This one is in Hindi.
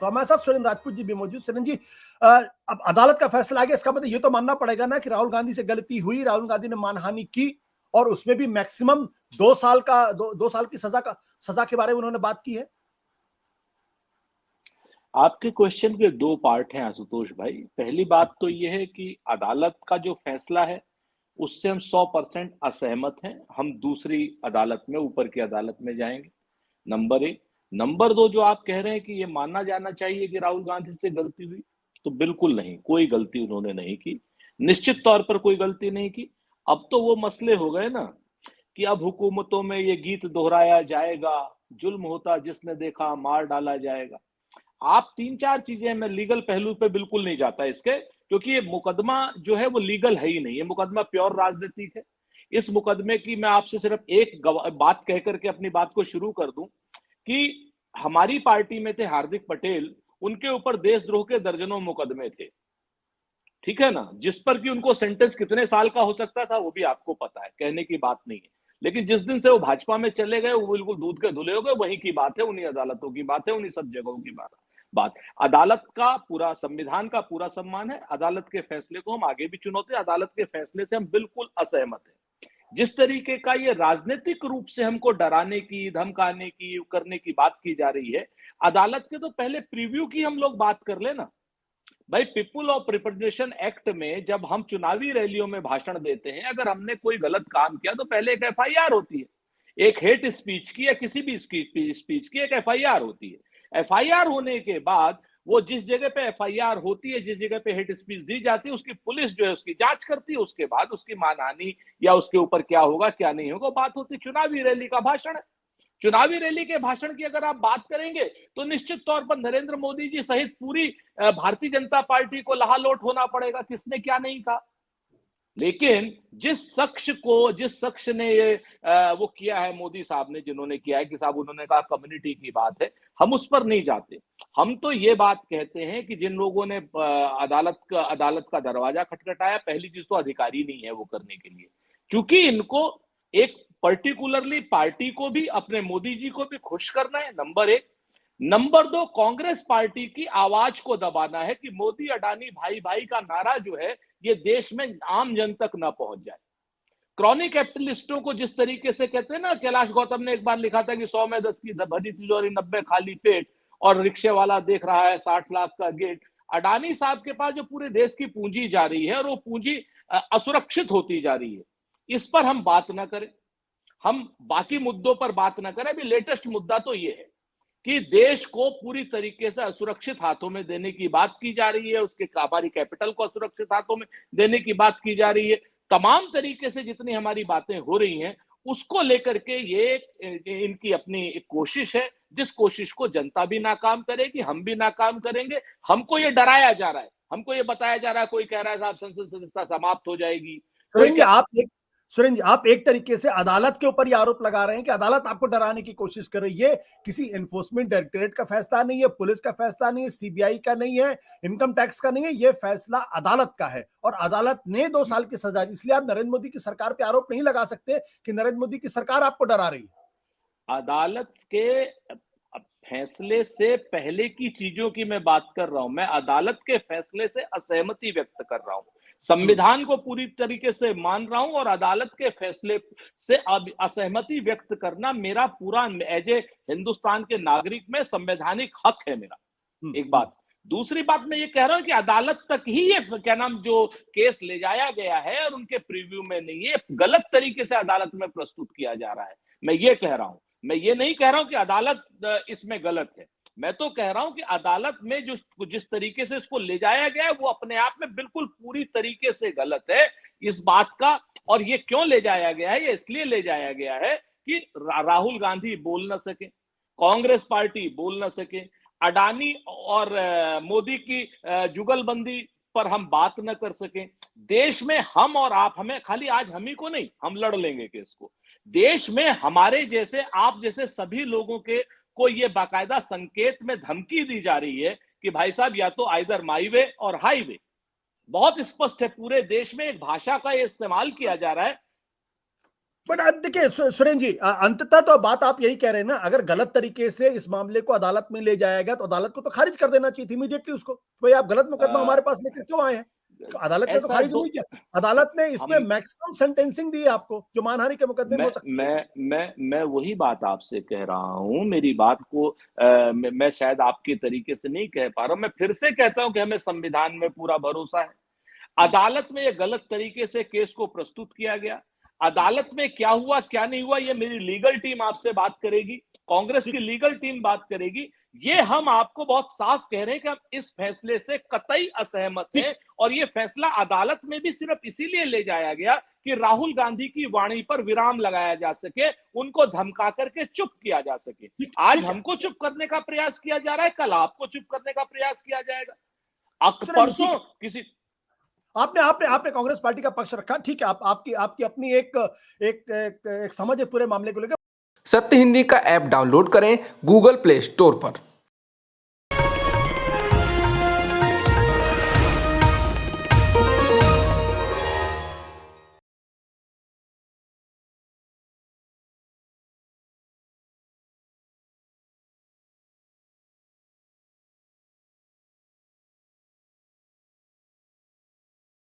तो हमारे साथ सुरेंद्र राजपूत जी भी मौजूद। सुरेंद्र जी, अब अदालत का फैसला आ गया, इसका मतलब ये तो मानना पड़ेगा ना कि राहुल गांधी से गलती हुई, राहुल गांधी ने मानहानि की, और उसमें भी मैक्सिमम 2 साल का 2 साल की सजा के बारे में उन्होंने बात की है। आपके क्वेश्चन के दो पार्ट हैं आशुतोष भाई। पहली बात तो यह है कि अदालत का जो फैसला है उससे हम 100% असहमत हैं। हम दूसरी अदालत में, ऊपर की अदालत में जाएंगे, नंबर एक। नंबर दो, जो आप कह रहे हैं कि ये मानना जाना चाहिए कि राहुल गांधी से गलती हुई, तो बिल्कुल नहीं, कोई गलती उन्होंने नहीं की, निश्चित तौर पर कोई गलती नहीं की। अब तो वो मसले हो गए ना कि अब हुकूमतों में ये गीत दोहराया जाएगा, जुल्म होता जिसने देखा मार डाला जाएगा। आप तीन चार चीजें, मैं लीगल पहलू पे बिल्कुल नहीं जाता इसके, क्योंकि ये मुकदमा जो है वो लीगल है ही नहीं, ये मुकदमा प्योर राजनीतिक है। इस मुकदमे की मैं आपसे सिर्फ एक बात कह करके अपनी बात को शुरू कर दूं कि हमारी पार्टी में थे हार्दिक पटेल, उनके ऊपर देशद्रोह के दर्जनों मुकदमे थे, ठीक है ना, जिस पर कि उनको सेंटेंस कितने साल का हो सकता था वो भी आपको पता है, कहने की बात नहीं है। लेकिन जिस दिन से वो भाजपा में चले गए वो बिल्कुल दूध के धुले हो गए, वहीं की बात है, उन्हीं अदालतों की बात है, उन्हीं सब जगहों की बात। अदालत का पूरा, संविधान का पूरा सम्मान है, अदालत के फैसले को हम आगे भी चुनौते, अदालत के फैसले से हम बिल्कुल असहमत हैं। जिस तरीके का ये राजनीतिक रूप से हमको डराने की, धमकाने की, करने की बात की जा रही है, अदालत के तो पहले प्रीव्यू की हम लोग बात कर लेना भाई। पीपुल ऑफ रिप्रेजेंटेशन एक्ट में जब हम चुनावी रैलियों में भाषण देते हैं, अगर हमने कोई गलत काम किया तो पहले एक एफआईआर होती है। एक हेट स्पीच की या किसी भी स्पीच की एक एफआईआर होती है। एफआईआर होने के बाद वो जिस जगह पे एफआईआर होती है, जिस जगह पे हेट स्पीच दी जाती है, उसकी पुलिस जो है उसकी जांच करती है, उसके बाद उसकी मानहानि या उसके ऊपर क्या होगा क्या नहीं होगा बात होती है। चुनावी रैली का भाषण है, चुनावी रैली के भाषण की अगर आप बात करेंगे तो निश्चित तौर पर नरेंद्र मोदी जी सहित पूरी भारतीय जनता पार्टी को लहालोट होना पड़ेगा, किसने क्या नहीं कहा। लेकिन जिस शख्स ने ये वो किया है, मोदी साहब ने, जिन्होंने किया है कि साहब उन्होंने कहा कम्युनिटी की बात है, हम उस पर नहीं जाते। हम तो ये बात कहते हैं कि जिन लोगों ने अदालत का दरवाजा खटखटाया, पहली चीज तो अधिकारी नहीं है वो करने के लिए, क्योंकि इनको एक पर्टिकुलरली पार्टी को भी, अपने मोदी जी को भी खुश करना है, नंबर एक। नंबर दो, कांग्रेस पार्टी की आवाज को दबाना है कि मोदी अडानी भाई भाई का नारा जो है ये देश में आम जन तक ना पहुंच जाए। क्रॉनिक कैपिटलिस्टों को जिस तरीके से कहते हैं ना, कैलाश गौतम ने एक बार लिखा था कि 100 में 10 की भरी तिजोरी 90 खाली पेट, और रिक्शे वाला देख रहा है 60 लाख का गेट। अडानी साहब के पास जो पूरे देश की पूंजी जा रही है और वो पूंजी असुरक्षित होती जा रही है, इस पर हम बात ना करें, हम बाकी मुद्दों पर बात ना करें। अभी लेटेस्ट मुद्दा तो ये है कि देश को पूरी तरीके से असुरक्षित हाथों में देने की बात की जा रही है, उसके हमारी कैपिटल को असुरक्षित हाथों में देने की बात की जा रही है। तमाम तरीके से जितनी हमारी बातें हो रही हैं उसको लेकर के ये इनकी अपनी एक कोशिश है, जिस कोशिश को जनता भी नाकाम करेगी, हम भी नाकाम करेंगे। हमको ये डराया जा रहा है, हमको ये बताया जा रहा है, कोई कह रहा है साहब संसद सदस्यता समाप्त हो जाएगी, सुरेंद्र जी, आप एक तरीके से अदालत के ऊपर ये आरोप लगा रहे हैं कि अदालत आपको डराने की कोशिश कर रही है। किसी एनफोर्समेंट डायरेक्टरेट का फैसला नहीं है, पुलिस का फैसला नहीं है, सीबीआई का नहीं है, इनकम टैक्स का नहीं है, ये फैसला अदालत का है, और अदालत ने 2 साल की सजा दी। इसलिए आप नरेंद्र मोदी की सरकार पे आरोप नहीं लगा सकते कि नरेंद्र मोदी की सरकार आपको डरा रही है। अदालत के फैसले से पहले की चीजों की मैं बात कर रहा हूं, मैं अदालत के फैसले से असहमति व्यक्त कर रहा हूं। संविधान को पूरी तरीके से मान रहा हूं और अदालत के फैसले से असहमति व्यक्त करना मेरा पूरा, एज ए हिंदुस्तान के नागरिक में संवैधानिक हक है मेरा। एक बात। दूसरी बात मैं ये कह रहा हूं कि अदालत तक ही ये क्या नाम जो केस ले जाया गया है और उनके प्रीव्यू में नहीं है, गलत तरीके से अदालत में प्रस्तुत किया जा रहा है, मैं ये कह रहा हूं। मैं ये नहीं कह रहा हूं कि अदालत इसमें गलत है, मैं तो कह रहा हूं कि अदालत में जो जिस तरीके से इसको ले जाया गया है वो अपने आप में बिल्कुल पूरी तरीके से गलत है इस बात का। और ये क्यों ले जाया गया है? ये इसलिए ले जाया गया है कि राहुल गांधी बोल ना सके, कांग्रेस पार्टी बोल ना सके, अडानी और मोदी की जुगलबंदी पर हम बात न कर सकें। देश में हम और आप, हमें खाली आज हम ही को नहीं, हम लड़ लेंगे केस को। देश में हमारे जैसे, आप जैसे सभी लोगों के को ये बाकायदा संकेत में धमकी दी जा रही है कि भाई साहब या तो आइदर माई वे और हाईवे। बहुत स्पष्ट है, पूरे देश में एक भाषा का इस्तेमाल किया जा रहा है। बट देखिए सुरेंद्र जी, अंततः तो बात आप यही कह रहे हैं ना, अगर गलत तरीके से इस मामले को अदालत में ले जाया गया तो अदालत को तो खारिज कर देना चाहिए थी इमीडिएटली उसको, भाई आप गलत मुकदमा अ, हमारे पास लेकर क्यों आए हैं। तो अदालत ने तो ऐसा खारिज दो नहीं किया, अदालत ने इसमें हम मैक्सिमम सेंटेंसिंग दी है आपको जो मानहानि के मुकदमे में मैं हो सकती है। मैं वही बात आपसे कह रहा हूँ, मेरी बात को मैं शायद आपके तरीके से नहीं कह पा रहा हूँ, मैं फिर से कहता हूँ कि हमें संविधान में पूरा भरोसा है। अदालत में ये गलत तरीके से केस को प्रस्तुत किया गया। अदालत में क्या हुआ, क्या नहीं हुआ, ये मेरी लीगल टीम आपसे बात करेगी, कांग्रेस की ठीक लीगल टीम बात करेगी। ये हम आपको बहुत साफ कह रहे हैं कि हम इस फैसले से कतई असहमत ठीक हैं और ये फैसला अदालत में भी सिर्फ इसीलिए ले जाया गया कि राहुल गांधी की वाणी पर विराम लगाया जा सके, उनको धमका करके चुप किया जा सके। ठीक आज ठीक है हमको चुप करने का प्रयास किया जा रहा है, कल आपको चुप करने का प्रयास किया जाएगा। सुरेंद्र जी, ठीक परसों है, किसी आपने आपने आपने कांग्रेस पार्टी का पक्ष रखा, ठीक है, आप आपकी आपकी अपनी एक समझ है पूरे मामले को लेकर। सत्य हिंदी का ऐप डाउनलोड करें गूगल प्ले स्टोर पर।